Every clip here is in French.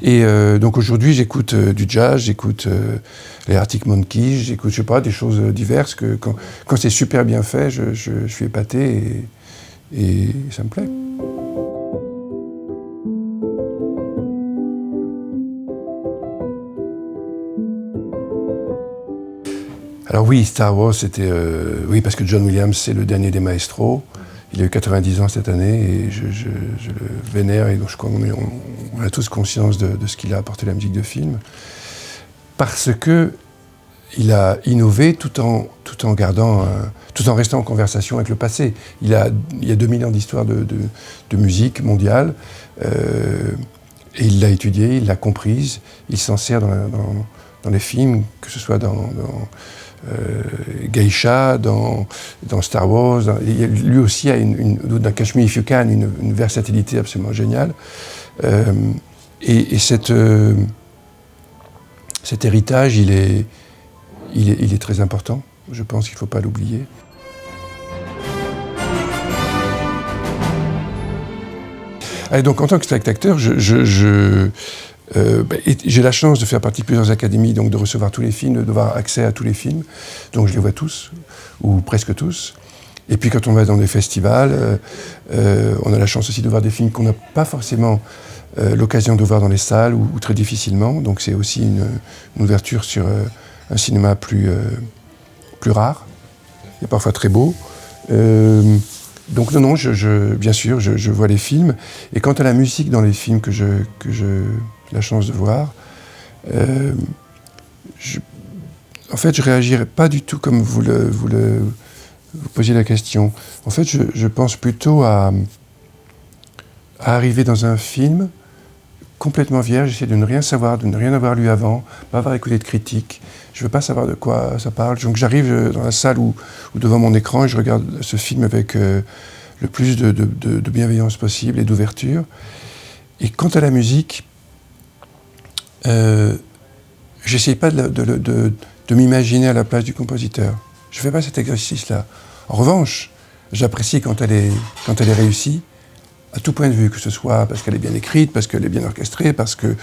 Et donc aujourd'hui, j'écoute du jazz, j'écoute les Arctic Monkeys, j'écoute, je sais pas, des choses diverses que quand c'est super bien fait, je suis épaté et ça me plaît. Alors oui, Star Wars, c'était... oui, parce que John Williams, c'est le dernier des maestros. Il a eu 90 ans cette année et je le vénère et donc je crois qu'on a tous conscience de ce qu'il a apporté à la musique de film. Parce que il a innové tout en restant en conversation avec le passé. Il y a 2000 ans d'histoire de musique mondiale et il l'a étudiée, il l'a comprise, il s'en sert dans les films, que ce soit dans Geisha, dans Star Wars. Lui aussi a dans Catch Me If You Can une versatilité absolument géniale. Et cet héritage, il est très important. Je pense qu'il ne faut pas l'oublier. Et donc, en tant que spectateur, j'ai la chance de faire partie de plusieurs académies, donc de recevoir tous les films, d'avoir accès à tous les films. Donc je les vois tous, ou presque tous. Et puis quand on va dans des festivals, on a la chance aussi de voir des films qu'on n'a pas forcément l'occasion de voir dans les salles ou très difficilement. Donc c'est aussi une ouverture sur un cinéma plus rare et parfois très beau. Donc non, bien sûr, je vois les films. Et quant à la musique dans les films que j'ai la chance de voir, en fait, je réagirais pas du tout comme vous posiez la question. En fait, je pense plutôt à arriver dans un film complètement vierge, j'essaie de ne rien savoir, de ne rien avoir lu avant, pas avoir écouté de critiques. Je veux pas savoir de quoi ça parle. Donc j'arrive dans la salle ou devant mon écran et je regarde ce film avec le plus de bienveillance possible et d'ouverture. Et quant à la musique, j'essaie pas de m'imaginer à la place du compositeur. Je fais pas cet exercice-là. En revanche, j'apprécie quand elle est réussie, à tout point de vue, que ce soit parce qu'elle est bien écrite, parce qu'elle est bien orchestrée, parce qu'elle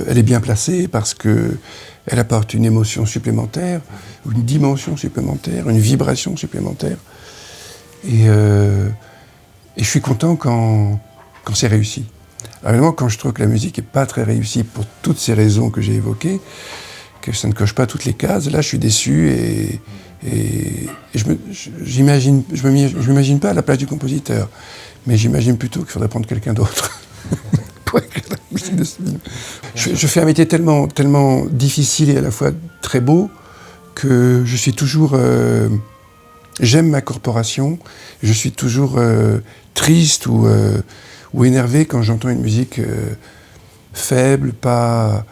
est bien placée, parce qu'elle apporte une émotion supplémentaire, une dimension supplémentaire, une vibration supplémentaire. Et je suis content quand c'est réussi. Alors évidemment, quand je trouve que la musique n'est pas très réussie pour toutes ces raisons que j'ai évoquées, que ça ne coche pas toutes les cases, là je suis déçu et je m'imagine pas à la place du compositeur, mais j'imagine plutôt qu'il faudrait prendre quelqu'un d'autre pour écrire la musique de ce film. Je fais un métier tellement difficile et à la fois très beau que je suis toujours... j'aime ma corporation, je suis toujours triste ou énervé quand j'entends une musique faible, pas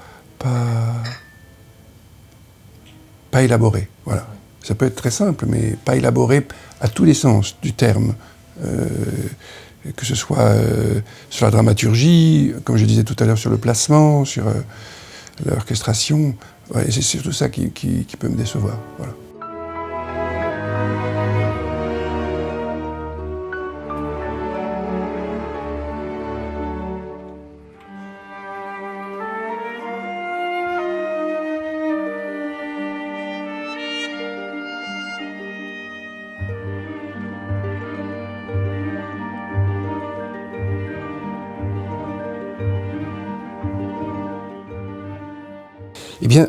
élaborée. Voilà. Ça peut être très simple, mais pas élaborée à tous les sens du terme. Que ce soit sur la dramaturgie, comme je disais tout à l'heure, sur le placement, sur l'orchestration. Ouais, c'est surtout ça qui peut me décevoir. Voilà. Eh bien,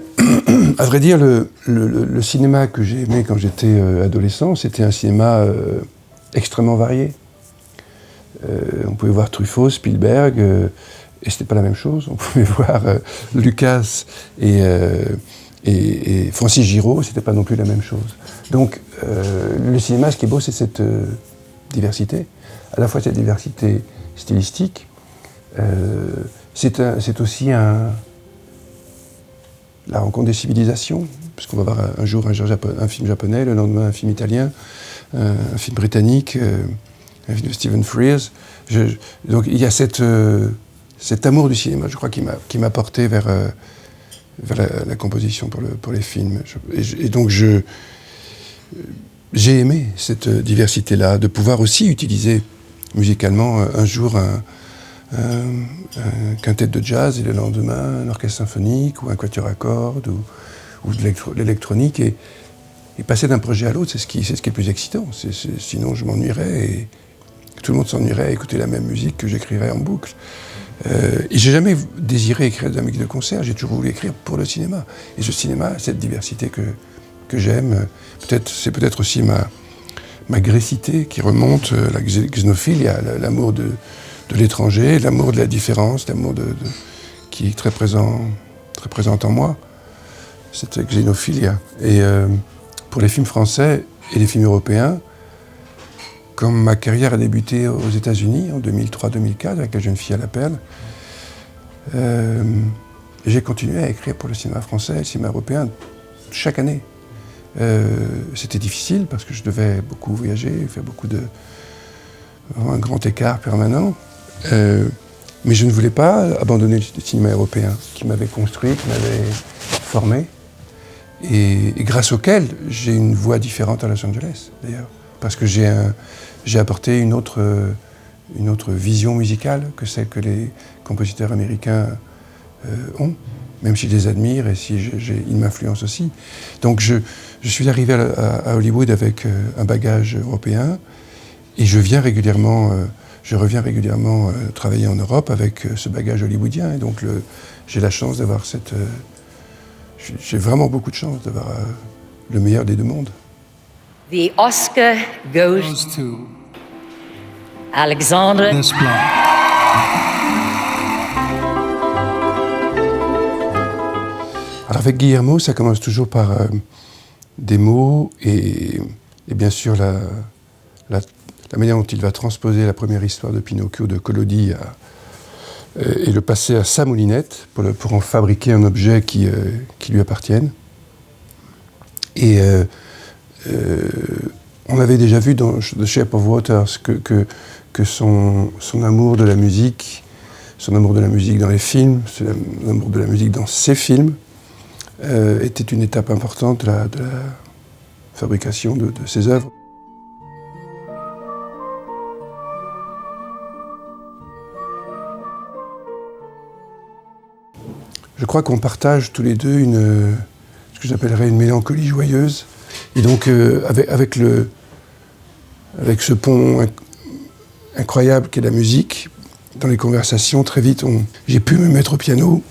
à vrai dire, le cinéma que j'ai aimé quand j'étais adolescent, c'était un cinéma extrêmement varié. On pouvait voir Truffaut, Spielberg, et c'était pas la même chose. On pouvait voir Lucas et Francis Giraud, c'était pas non plus la même chose. Donc, le cinéma, ce qui est beau, c'est cette diversité, à la fois cette diversité stylistique, c'est aussi la rencontre des civilisations, puisqu'on va voir un jour un film japonais, le lendemain un film italien, un film britannique, un film de Stephen Frears. Donc il y a cet amour du cinéma, je crois, qui m'a porté vers la composition pour les films. Et donc j'ai aimé cette diversité-là, de pouvoir aussi utiliser musicalement un jour un quintet de jazz et le lendemain un orchestre symphonique ou un quatuor à cordes ou de l'électronique. Et passer d'un projet à l'autre, c'est ce qui est le plus excitant. Sinon, je m'ennuierais et tout le monde s'ennuierait à écouter la même musique que j'écrirais en boucle. Et j'ai jamais désiré écrire de la musique de concert, j'ai toujours voulu écrire pour le cinéma. Et ce cinéma, cette diversité que j'aime, c'est peut-être aussi ma grécité qui remonte, la xénophilie, l'amour de l'étranger, l'amour de la différence, l'amour qui est très présent en moi, cette xénophilie. Et pour les films français et les films européens, comme ma carrière a débuté aux États-Unis en 2003-2004 avec La jeune fille à la perle, j'ai continué à écrire pour le cinéma français et le cinéma européen chaque année. C'était difficile parce que je devais beaucoup voyager, faire un grand écart permanent. Mais je ne voulais pas abandonner le cinéma européen qui m'avait construit, qui m'avait formé et grâce auquel j'ai une voix différente à Los Angeles d'ailleurs. Parce que j'ai apporté une autre vision musicale que celle que les compositeurs américains ont, même si je les admire et si ils m'influencent aussi. Donc je suis arrivé à Hollywood avec un bagage européen et je reviens régulièrement travailler en Europe avec ce bagage hollywoodien. Et donc j'ai la chance d'avoir j'ai vraiment beaucoup de chance d'avoir le meilleur des deux mondes. The Oscar goes to Alexandre Desplat. Alors avec Guillermo, ça commence toujours par des mots et bien sûr la manière dont il va transposer la première histoire de Pinocchio de Collodi et le passer à sa moulinette pour en fabriquer un objet qui lui appartienne. Et on avait déjà vu dans The Shape of Water que son amour de la musique, dans les films, son amour de la musique dans ses films, était une étape importante de la fabrication de ses œuvres. Je crois qu'on partage tous les deux ce que j'appellerais une mélancolie joyeuse. Et donc, avec ce pont incroyable qu'est la musique, dans les conversations, très vite, j'ai pu me mettre au piano,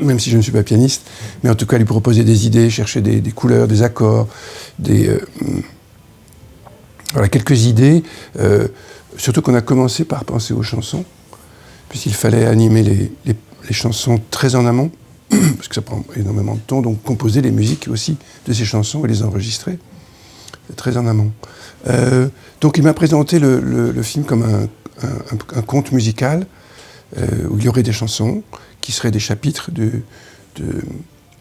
même si je ne suis pas pianiste, mais en tout cas lui proposer des idées, chercher des couleurs, des accords, voilà, quelques idées. Surtout qu'on a commencé par penser aux chansons, puisqu'il fallait animer les chansons très en amont, parce que ça prend énormément de temps, donc composer les musiques aussi de ces chansons et les enregistrer très en amont. Donc il m'a présenté le film comme un conte musical où il y aurait des chansons qui seraient des chapitres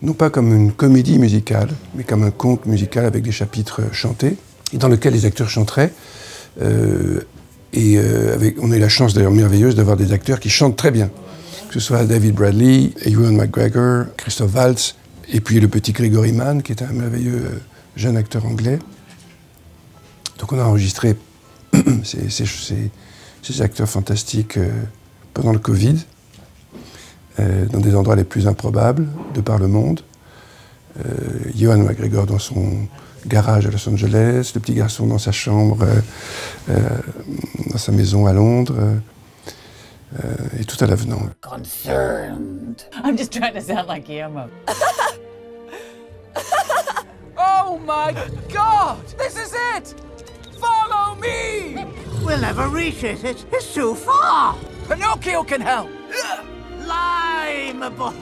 non pas comme une comédie musicale, mais comme un conte musical avec des chapitres chantés, et dans lequel les acteurs chanteraient. On a eu la chance d'ailleurs merveilleuse d'avoir des acteurs qui chantent très bien. Que ce soit David Bradley, Ewan McGregor, Christoph Waltz, et puis le petit Gregory Mann, qui est un merveilleux jeune acteur anglais. Donc on a enregistré ces acteurs fantastiques pendant le Covid, dans des endroits les plus improbables de par le monde. Ewan McGregor dans son garage à Los Angeles, le petit garçon dans sa chambre, dans sa maison à Londres. Et tout à l'avenant. Concerned. I'm just trying to sound like Guillermo. Oh my God! This is it! Follow me! We'll never reach it. It's too far. Pinocchio can help. Lime, boy.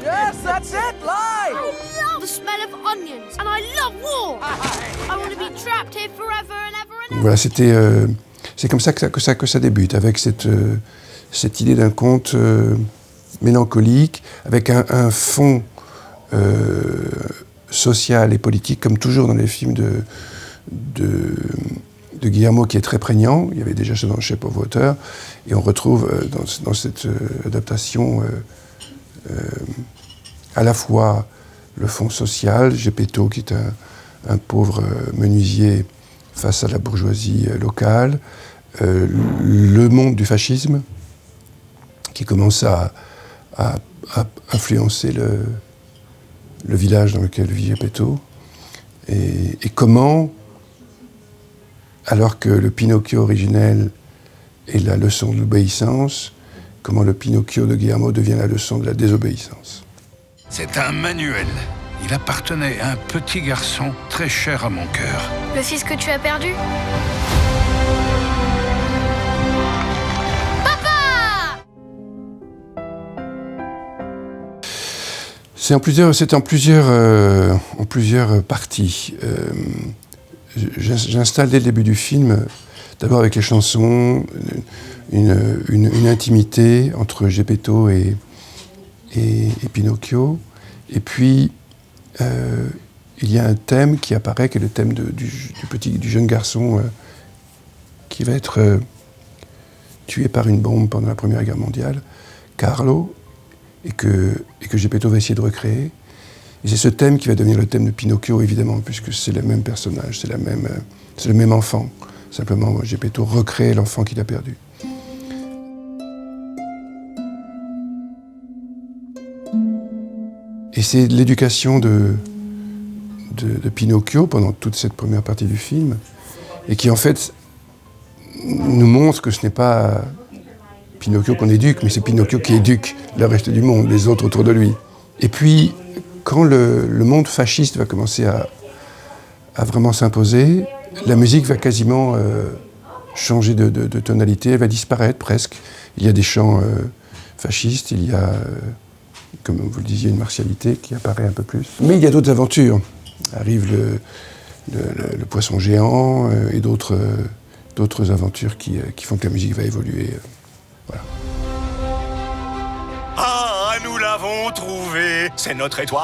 Yes, that's it, live! I love the smell of onions, and I love war. I want to be trapped here forever and ever and ever. Voilà, c'est comme ça que ça débute, avec cette idée d'un conte mélancolique, avec un fond social et politique, comme toujours dans les films de Guillermo, qui est très prégnant. Il y avait déjà ça dans Shape of Water, et on retrouve dans cette adaptation à la fois le fond social, Geppetto, qui est un pauvre menuisier face à la bourgeoisie locale, le monde du fascisme, qui commence à influencer le village dans lequel vit Geppetto. Et comment, alors que le Pinocchio originel est la leçon de l'obéissance, comment le Pinocchio de Guillermo devient la leçon de la désobéissance. C'est un manuel. Il appartenait à un petit garçon très cher à mon cœur. Le fils que tu as perdu? C'est en plusieurs parties. J'installe dès le début du film, d'abord avec les chansons, une intimité entre Geppetto et Pinocchio. Et puis, il y a un thème qui apparaît, qui est le thème du jeune garçon qui va être tué par une bombe pendant la Première Guerre mondiale, Carlo, et que Geppetto va essayer de recréer. Et c'est ce thème qui va devenir le thème de Pinocchio, évidemment, puisque c'est le même personnage, c'est le même enfant. Simplement, Geppetto recrée l'enfant qu'il a perdu. Et c'est l'éducation de Pinocchio pendant toute cette première partie du film, et qui en fait nous montre que ce n'est pas Pinocchio qu'on éduque, mais c'est Pinocchio qui éduque le reste du monde, les autres autour de lui. Et puis, quand le monde fasciste va commencer à vraiment s'imposer, la musique va quasiment changer de tonalité, elle va disparaître presque. Il y a des chants fascistes, il y a, comme vous le disiez, une martialité qui apparaît un peu plus. Mais il y a d'autres aventures. Arrive le poisson géant et d'autres aventures qui font que la musique va évoluer. Voilà. Ah, nous l'avons trouvé, c'est notre étoile.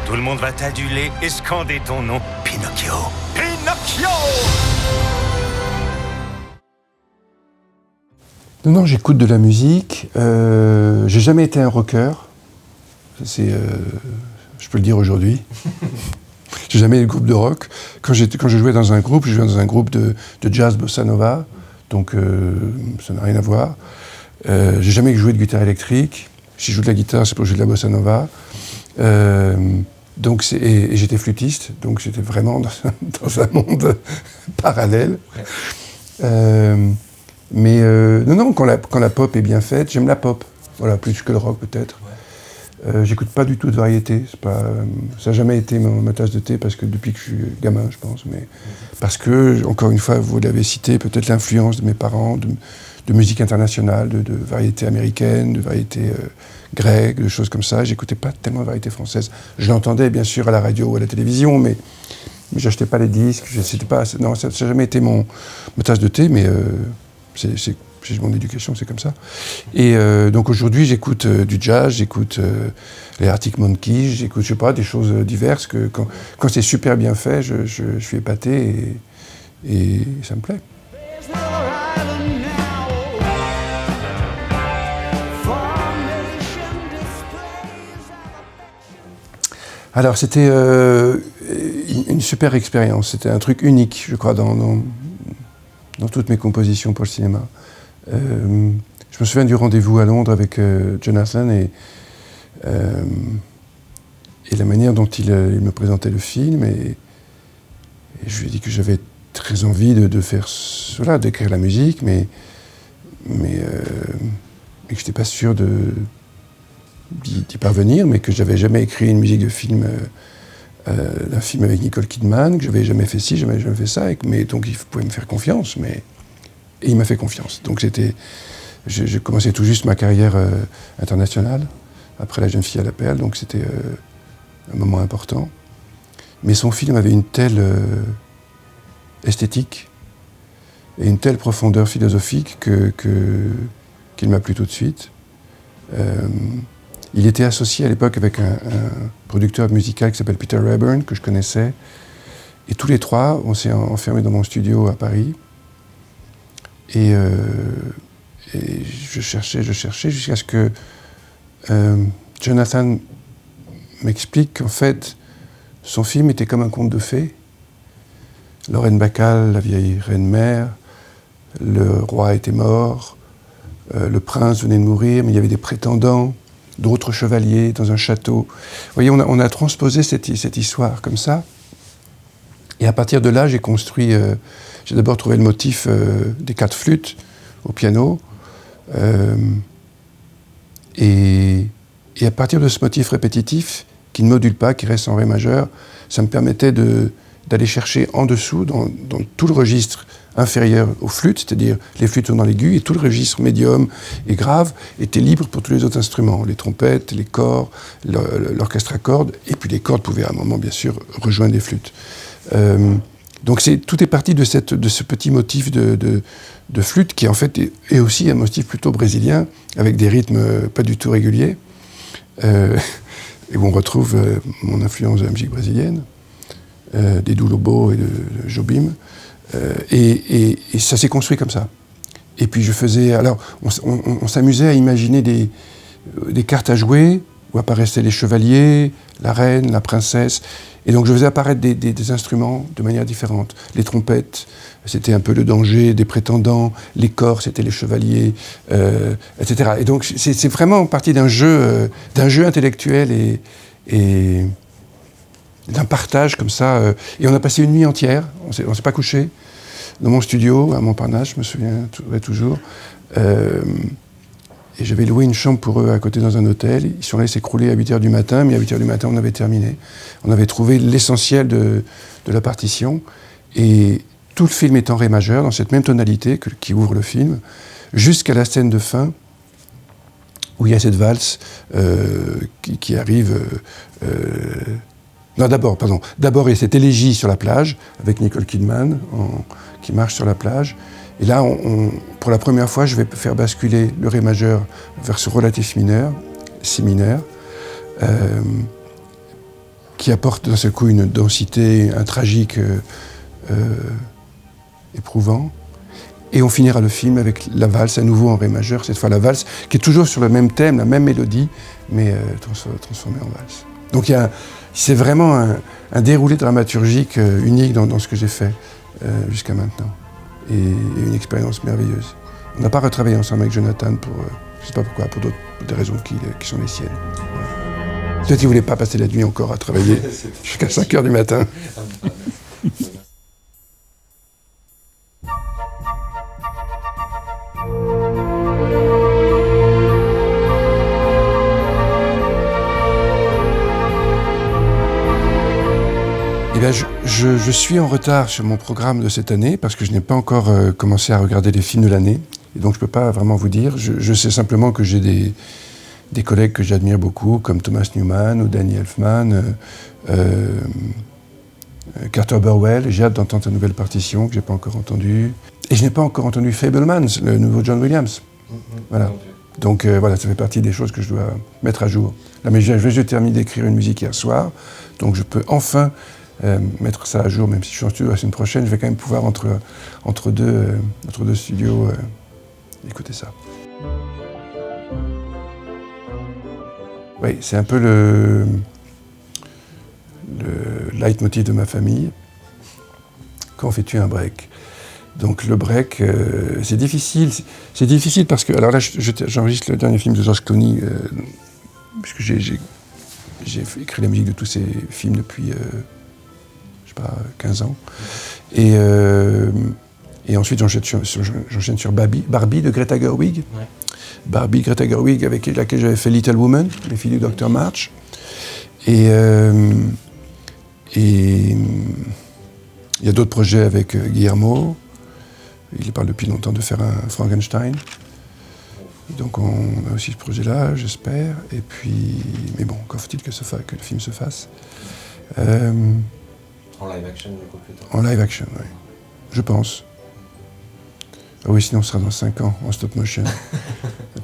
Tout le monde va t'aduler et scander ton nom, Pinocchio. Pinocchio! Non, j'écoute de la musique. J'ai jamais été un rocker. Je peux le dire aujourd'hui. J'ai jamais eu de groupe de rock. Quand je jouais dans un groupe, je jouais dans un groupe de jazz bossa nova. Donc ça n'a rien à voir. J'ai jamais joué de guitare électrique. Si je joue de la guitare, c'est pour jouer de la bossa nova. Et j'étais flûtiste, donc j'étais vraiment dans un monde parallèle. Non, quand la pop est bien faite, j'aime la pop. Voilà, plus que le rock peut-être. J'écoute pas du tout de variété. Ça n'a jamais été ma tasse de thé, parce que depuis que je suis gamin, je pense. Mais parce que, encore une fois, vous l'avez cité, peut-être l'influence de mes parents, de musique internationale, de variété américaine, de variété grecque, de choses comme ça. J'écoutais pas tellement de variété française. Je l'entendais bien sûr à la radio ou à la télévision, mais j'achetais pas les disques. Ça n'a jamais été ma tasse de thé, mais c'est mon éducation, c'est comme ça. Et donc aujourd'hui, j'écoute du jazz, j'écoute les Arctic Monkeys, j'écoute, je sais pas, des choses diverses que quand c'est super bien fait, je suis épaté et ça me plaît. Alors c'était une super expérience, c'était un truc unique, je crois, dans toutes mes compositions pour le cinéma. Je me souviens du rendez-vous à Londres avec Jonathan et la manière dont il me présentait le film, et je lui ai dit que j'avais très envie de faire cela, d'écrire la musique, mais que je n'étais pas sûr d'y parvenir, mais que j'avais jamais écrit une musique de film, d'un film avec Nicole Kidman, que j'avais jamais fait ci, jamais fait ça, mais donc il pouvait me faire confiance, et il m'a fait confiance. Donc je commençais tout juste ma carrière internationale, après La jeune fille à la perle, donc c'était un moment important. Mais son film avait une telle esthétique et une telle profondeur philosophique qu'il m'a plu tout de suite. Il était associé à l'époque avec un producteur musical qui s'appelle Peter Rayburn, que je connaissais. Et tous les trois, on s'est enfermés dans mon studio à Paris. Et je cherchais jusqu'à ce que Jonathan m'explique qu'en fait, son film était comme un conte de fées. Lorraine Bacall, la vieille reine-mère, le roi était mort, le prince venait de mourir, mais il y avait des prétendants, d'autres chevaliers dans un château. Vous voyez, on a transposé cette histoire comme ça. Et à partir de là, j'ai construit... j'ai d'abord trouvé le motif des 4 flûtes au piano. Et à partir de ce motif répétitif, qui ne module pas, qui reste en ré majeur, ça me permettait d'aller chercher en dessous, dans tout le registre inférieur aux flûtes, c'est-à-dire les flûtes sont dans l'aigu, et tout le registre médium et grave était libre pour tous les autres instruments, les trompettes, les corps, l'orchestre à cordes, et puis les cordes pouvaient à un moment, bien sûr, rejoindre les flûtes. Donc tout est parti de ce petit motif de flûte, qui en fait est aussi un motif plutôt brésilien, avec des rythmes pas du tout réguliers, et où on retrouve mon influence de la musique brésilienne, des Du Lobo et de Jobim. Et ça s'est construit comme ça. Et puis je faisais... Alors, on s'amusait à imaginer des cartes à jouer, où apparaissaient les chevaliers, la reine, la princesse. Et donc je faisais apparaître des instruments de manière différente. Les trompettes, c'était un peu le danger des prétendants. Les corps, c'était les chevaliers, etc. Et donc c'est vraiment parti d'un jeu intellectuel et d'un partage comme ça. Et on a passé une nuit entière, on s'est pas couché, dans mon studio, à Montparnasse, je me souviens toujours. Et j'avais loué une chambre pour eux à côté dans un hôtel. Ils sont allés s'écrouler à 8h du matin, mais à 8h du matin, on avait terminé. On avait trouvé l'essentiel de la partition. Et tout le film est en ré majeur, dans cette même tonalité qui ouvre le film, jusqu'à la scène de fin, où il y a cette valse qui arrive... Non, d'abord, il y a cette élégie sur la plage, avec Nicole Kidman, qui marche sur la plage. Et là, pour la première fois, je vais faire basculer le ré majeur vers ce relatif mineur, si mineur, qui apporte d'un seul coup une densité, un tragique éprouvant. Et on finira le film avec la valse, à nouveau en ré majeur, cette fois la valse, qui est toujours sur le même thème, la même mélodie, mais transformée en valse. Donc c'est vraiment un déroulé dramaturgique unique dans ce que j'ai fait jusqu'à maintenant. Et une expérience merveilleuse. On n'a pas retravaillé ensemble avec Jonathan pour, je ne sais pas pourquoi, pour des raisons qui sont les siennes. Peut-être qu'il ne voulait pas passer la nuit encore à travailler jusqu'à 5h du matin. Eh bien, je suis en retard sur mon programme de cette année parce que je n'ai pas encore commencé à regarder les films de l'année. Et donc, je ne peux pas vraiment vous dire. Je sais simplement que j'ai des collègues que j'admire beaucoup, comme Thomas Newman ou Danny Elfman, Carter Burwell. J'ai hâte d'entendre sa nouvelle partition que je n'ai pas encore entendue. Et je n'ai pas encore entendu Fabelmans, le nouveau John Williams. Voilà. Donc, voilà, ça fait partie des choses que je dois mettre à jour. Là, mais je termine d'écrire une musique hier soir, donc je peux enfin... mettre ça à jour, même si je suis en studio la semaine prochaine, je vais quand même pouvoir, entre deux studios, écouter ça. Oui, c'est un peu le leitmotiv de ma famille. Quand fais-tu un break? Donc le break, c'est difficile. C'est difficile parce que... Alors là, j'enregistre le dernier film de George Clooney, puisque j'ai écrit la musique de tous ces films depuis... 15 ans. Et ensuite, j'enchaîne sur Barbie de Greta Gerwig. Ouais. Barbie, Greta Gerwig, avec laquelle j'avais fait Little Woman, les filles du Dr. March. Et il y a d'autres projets avec Guillermo. Il parle depuis longtemps de faire un Frankenstein. Donc on a aussi ce projet-là, j'espère. Et puis, mais bon, encore faut-il que le film se fasse. En live action, du coup, plutôt. En live action, oui. Je pense. Ah oui, sinon, ce sera dans 5 ans, en stop motion.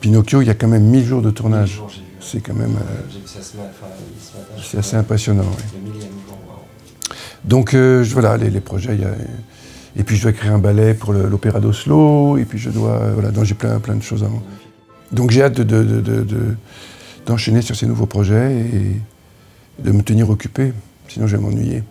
Pinocchio, il y a quand même 1000 jours de tournage. C'est quand même... J'ai vu ça ce matin. C'est assez impressionnant, oui. Il y a 1000 jours, wow. Donc, voilà, les projets. Et puis, je dois écrire un ballet pour l'Opéra d'Oslo. Et puis, je dois... Voilà, donc j'ai plein de choses avant. Donc, j'ai hâte d'enchaîner sur ces nouveaux projets et de me tenir occupé. Sinon, je vais m'ennuyer.